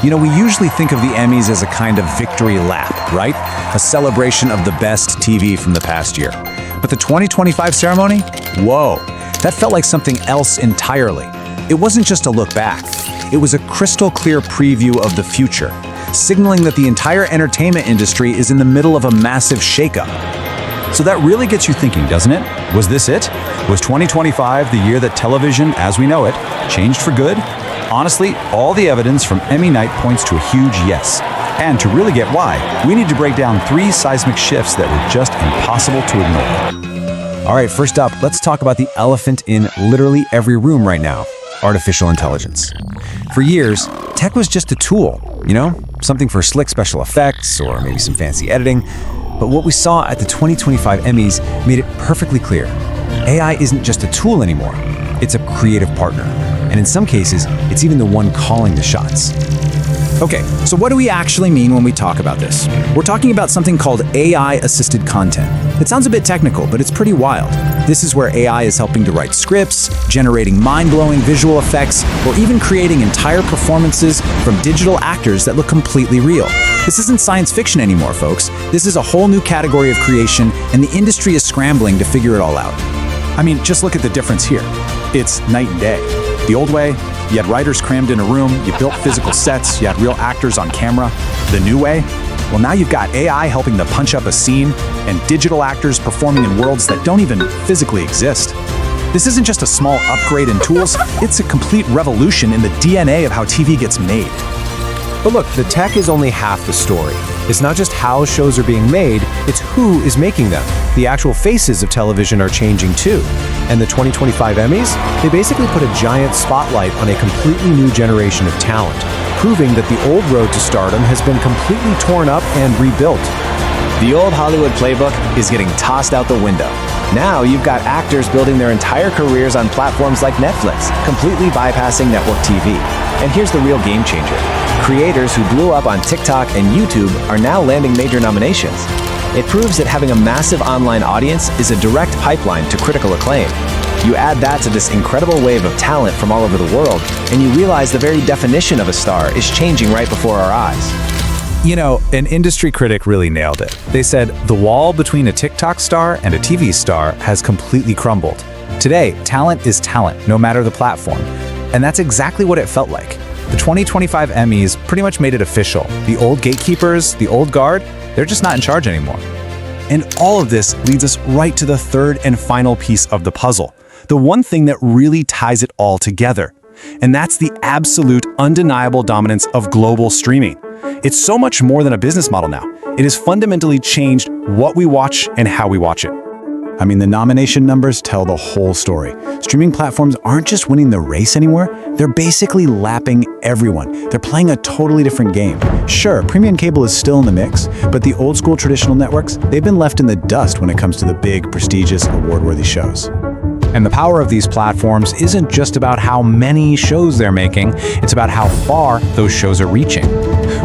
You know, we usually think of the Emmys as a kind of victory lap, right? A celebration of the best TV from the past year. But the 2025 ceremony? Whoa, that felt like something else entirely. It wasn't just a look back. It was a crystal clear preview of the future, signaling that the entire entertainment industry is in the middle of a massive shakeup. So that really gets you thinking, doesn't it? Was this it? Was 2025 the year that television, as we know it, changed for good? Honestly, all the evidence from Emmy night points to a huge yes. And to really get why, we need to break down 3 seismic shifts that were just impossible to ignore. All right, first up, let's talk about the elephant in literally every room right now: artificial intelligence. For years, tech was just a tool, something for slick special effects or maybe some fancy editing. But what we saw at the 2025 Emmys made it perfectly clear. AI isn't just a tool anymore. It's a creative partner. And in some cases, it's even the one calling the shots. Okay, so what do we actually mean when we talk about this? We're talking about something called AI-assisted content. It sounds a bit technical, but it's pretty wild. This is where AI is helping to write scripts, generating mind-blowing visual effects, or even creating entire performances from digital actors that look completely real. This isn't science fiction anymore, folks. This is a whole new category of creation, and the industry is scrambling to figure it all out. I mean, just look at the difference here. It's night and day. The old way, you had writers crammed in a room, you built physical sets, you had real actors on camera. The new way? Well, now you've got AI helping to punch up a scene and digital actors performing in worlds that don't even physically exist. This isn't just a small upgrade in tools, it's a complete revolution in the DNA of how TV gets made. But look, the tech is only half the story. It's not just how shows are being made, it's who is making them. The actual faces of television are changing too. And the 2025 Emmys, they basically put a giant spotlight on a completely new generation of talent, proving that the old road to stardom has been completely torn up and rebuilt. The old Hollywood playbook is getting tossed out the window. Now you've got actors building their entire careers on platforms like Netflix, completely bypassing network TV. And here's the real game changer. Creators who blew up on TikTok and YouTube are now landing major nominations. It proves that having a massive online audience is a direct pipeline to critical acclaim. You add that to this incredible wave of talent from all over the world, and you realize the very definition of a star is changing right before our eyes. You know, an industry critic really nailed it. They said, the wall between a TikTok star and a TV star has completely crumbled. Today, talent is talent, no matter the platform. And that's exactly what it felt like. The 2025 Emmys pretty much made it official. The old gatekeepers, the old guard, they're just not in charge anymore. And all of this leads us right to the third and final piece of the puzzle. The one thing that really ties it all together. And that's the absolute, undeniable dominance of global streaming. It's so much more than a business model now. It has fundamentally changed what we watch and how we watch it. I mean, the nomination numbers tell the whole story. Streaming platforms aren't just winning the race anymore, they're basically lapping everyone. They're playing a totally different game. Sure, premium cable is still in the mix, but the old school traditional networks, they've been left in the dust when it comes to the big, prestigious, award-worthy shows. And the power of these platforms isn't just about how many shows they're making, it's about how far those shows are reaching.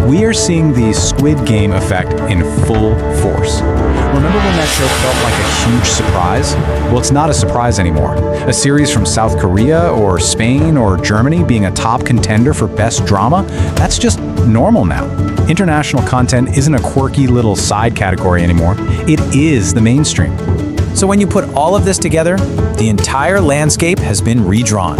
We are seeing the Squid Game effect in full force. Remember when that show felt like a huge surprise? Well, it's not a surprise anymore. A series from South Korea or Spain or Germany being a top contender for best drama, that's just normal now. International content isn't a quirky little side category anymore. It is the mainstream. So when you put all of this together, the entire landscape has been redrawn.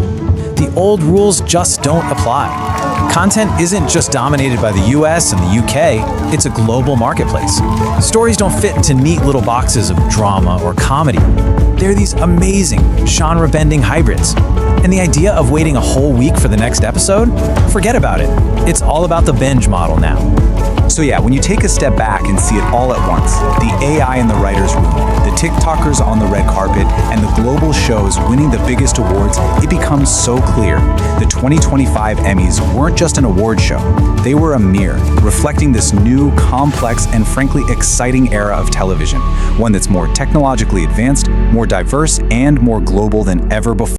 The old rules just don't apply. Content isn't just dominated by the US and the UK, it's a global marketplace. Stories don't fit into neat little boxes of drama or comedy. They're these amazing, genre-bending hybrids. And the idea of waiting a whole week for the next episode? Forget about it. It's all about the binge model now. So yeah, when you take a step back and see it all at once, the AI in the writer's room, the TikTokers on the red carpet, and the global shows winning the biggest awards, it becomes so clear. The 2025 Emmys weren't just an award show. They were a mirror, reflecting this new, complex, and frankly exciting era of television, one that's more technologically advanced, more diverse, and more global than ever before.